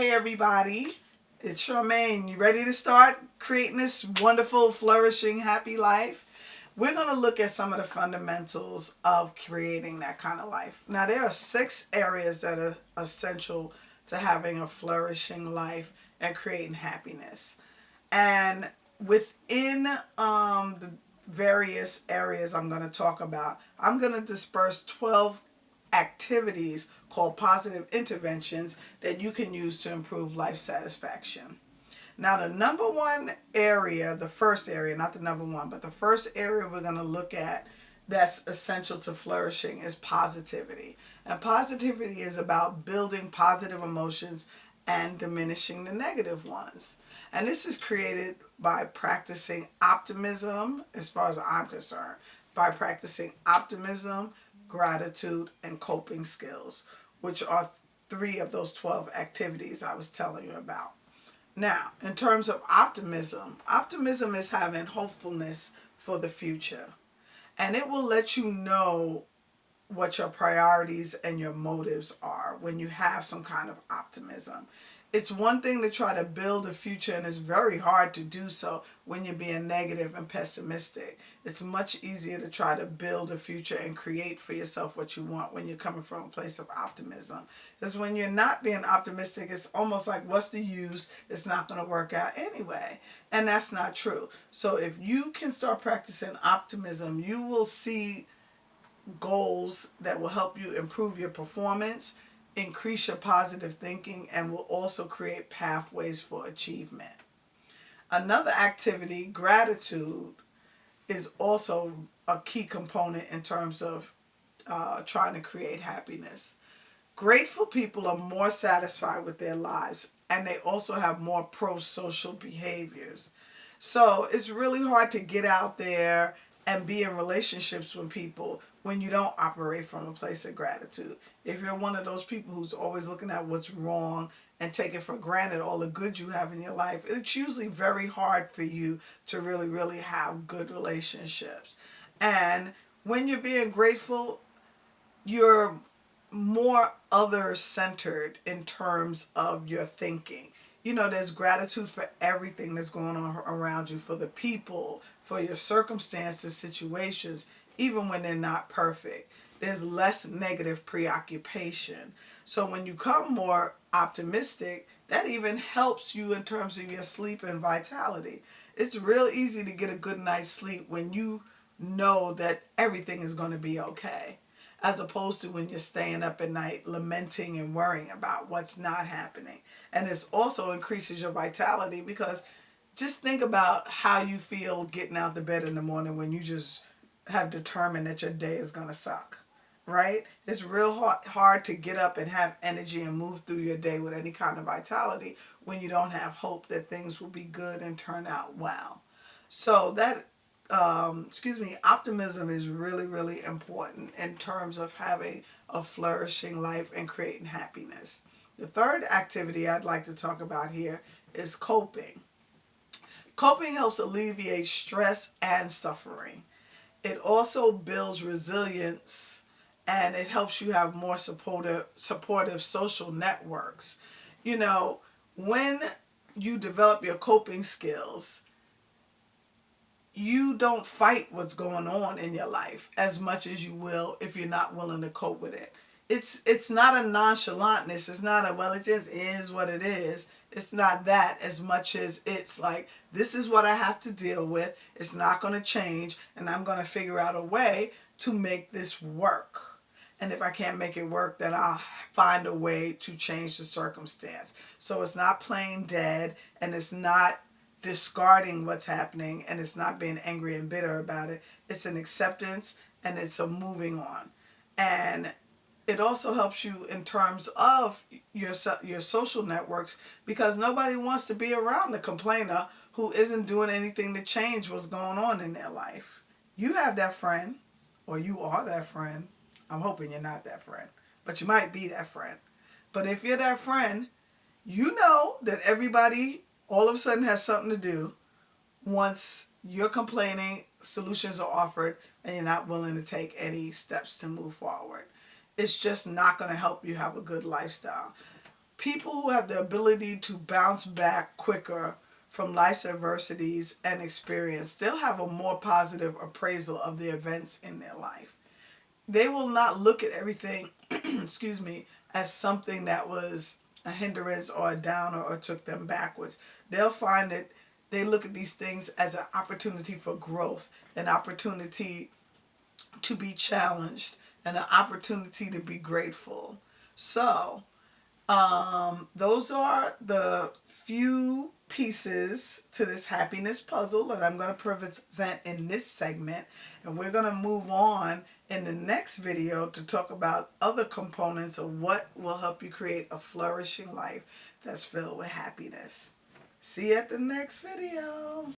Hey everybody, it's Sharmayne. You ready to start creating this wonderful, flourishing, happy life? We're going to look at some of the fundamentals of creating that kind of life. Now, there are 6 areas that are essential to having a flourishing life and creating happiness. And within the various areas I'm going to talk about, I'm going to disperse 12 activities called positive interventions that you can use to improve life satisfaction. Now, the number one area, the first area, not the number one, but the first area we're going to look at that's essential to flourishing is positivity. And positivity is about building positive emotions and diminishing the negative ones. And this is created by practicing optimism, as far as I'm concerned, by practicing optimism, gratitude, and coping skills, which are 3 of those 12 activities I was telling you about. Now, in terms of optimism, optimism is having hopefulness for the future. And it will let you know what your priorities and your motives are when you have some kind of optimism. It's one thing to try to build a future, and it's very hard to do so when you're being negative and pessimistic. It's much easier to try to build a future and create for yourself what you want when you're coming from a place of optimism. Because when you're not being optimistic, it's almost like, what's the use? It's not going to work out anyway. And that's not true. So if you can start practicing optimism, you will see goals that will help you improve your performance, increase your positive thinking, and will also create pathways for achievement. Another activity, gratitude, is also a key component in terms of trying to create happiness. Grateful people are more satisfied with their lives, and they also have more pro-social behaviors. So it's really hard to get out there and be in relationships with people when you don't operate from a place of gratitude. If you're one of those people who's always looking at what's wrong and taking for granted all the good you have in your life, it's usually very hard for you to really have good relationships. And when you're being grateful, you're more other centered in terms of your thinking. You know, there's gratitude for everything that's going on around you, for the people, for your circumstances, situations, even when they're not perfect. There's less negative preoccupation. So when you come more optimistic, that even helps you in terms of your sleep and vitality. It's real easy to get a good night's sleep when you know that everything is going to be okay, as opposed to when you're staying up at night lamenting and worrying about what's not happening. And this also increases your vitality, because just think about how you feel getting out the bed in the morning when you just have determined that your day is going to suck, right? It's real hard to get up and have energy and move through your day with any kind of vitality when you don't have hope that things will be good and turn out well. So that optimism is really important in terms of having a flourishing life and creating happiness. The third activity I'd like to talk about here is coping. Coping helps alleviate stress and suffering. It also builds resilience, and it helps you have more supportive social networks. You know, when you develop your coping skills, you don't fight what's going on in your life as much as you will if you're not willing to cope with it. It's not a nonchalantness. It's not a, well, it just is what it is. It's not that as much as it's like, this is what I have to deal with. It's not going to change, and I'm going to figure out a way to make this work. And if I can't make it work, then I'll find a way to change the circumstance. So it's not playing dead, and it's not discarding what's happening, and it's not being angry and bitter about it. It's an acceptance, and it's a moving on. And it also helps you in terms of your social networks, because nobody wants to be around the complainer who isn't doing anything to change what's going on in their life. You have that friend, or you are that friend. I'm hoping you're not that friend, but you might be that friend. But if you're that friend, you know that everybody all of a sudden has something to do once you're complaining, solutions are offered, and you're not willing to take any steps to move forward. It's just not going to help you have a good lifestyle. People who have the ability to bounce back quicker from life's adversities and experience, they'll have a more positive appraisal of the events in their life. They will not look at everything, excuse me, as something that was a hindrance or a downer or took them backwards. They'll find that they look at these things as an opportunity for growth, an opportunity to be challenged, and an opportunity to be grateful. So, those are the few pieces to this happiness puzzle that I'm going to present in this segment. And we're going to move on in the next video to talk about other components of what will help you create a flourishing life that's filled with happiness. See you at the next video.